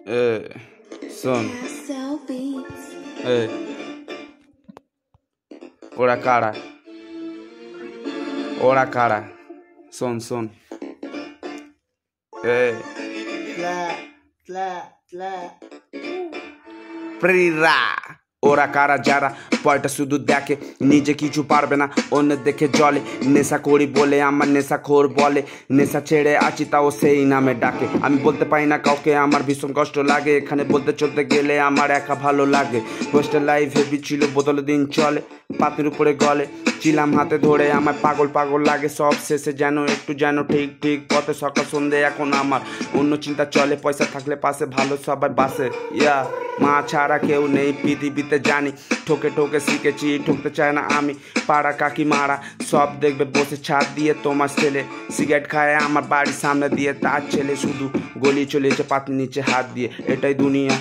শোন ওরা কারা ওরা কারা শোন শোন প্রিরা ওরা কারা যারা পয়টা শুধু দেখে নিজে কিছু পারবে না অন্য দেখে জলে নেশা করি বলে আমার নেশাখোর বলে নেশা ছেড়ে আছি তাও সেই নামে ডাকে আমি বলতে পারি না কাউকে আমার ভীষণ কষ্ট লাগে এখানে বলতে চলতে গেলে আমার একা ভালো লাগে হোস্টেল লাইফ হেভি ছিল বদলে দিন চলে পাতির উপরে গলে ছিলাম হাতে ধরে আমার পাগল পাগল লাগে সব শেষে যেন একটু যেন ঠিক ঠিক পথে সকাল সন্ধে এখন আমার অন্য চিন্তা চলে পয়সা থাকলে পাশে ভালো সবাই বাসে ইয়া মা ছাড়া কেউ নেই পৃথিবীতে জানি ঠোকে ঠোকে শিখেছি ঠকতে চায় না আমি পাড়া কাকি মারা সব দেখবে বসে ছাদ দিয়ে তোমার ছেলে সিগারেট খায় আমার বাড়ির সামনে দিয়ে তার ছেলে শুধু গলিয়ে চলেছে পাতির নিচে হাত দিয়ে এটাই দুনিয়া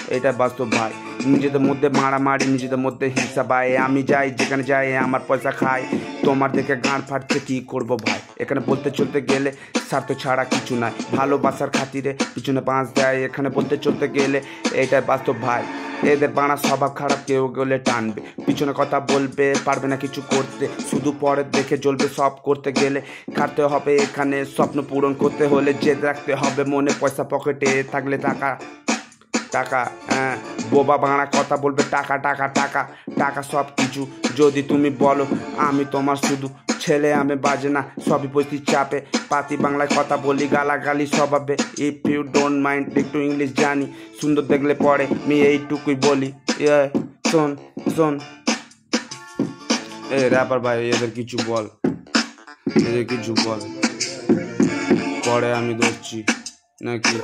এটা বাস্তব ভাই নিজেদের মধ্যে মারামারি নিজেদের মধ্যে হিংসা ভাই আমি যাই যেখানে যাই আমার পয়সা খাই তোমার দেখে গাঁড় ফাটছে কি করবো ভাই এখানে বলতে চলতে গেলে স্বার্থ ছাড়া কিছু নাই ভালোবাসার খাতিরে পিছনে বাঁশ দেয় এখানে বলতে চলতে গেলে এটাই বাস্তব ভাই এদের বাড়া স্বভাব খারাপ কেউ গেলে টানবে পিছনে কথা বলবে পারবে না কিছু করতে শুধু পরের দেখে জ্বলবে সব করতে গেলে খাটতে হবে এখানে স্বপ্ন পূরণ করতে হলে জেদ রাখতে হবে মনে পয়সা পকেটে থাকলে টাকা টাকা বোবা বাংলা কথা বলবে টাকা টাকা টাকা টাকা সব কিছু যদি তুমি বলো আমি তোমার শুধু ছেলে আমি বাজে না সবই পরিস্থিতি চাপে পাতি বাংলায় কথা বলি গালাগালি স্বভাবে ইফ ইউ ডোন্ট মাইন্ড একটু ইংলিশ জানি সুন্দর দেখলে পরে আমি এইটুকুই বলি শোন শোন র্যাপার ভাই এদের কিছু বল এদের কিছু বল পরে আমি ধরছি নাকি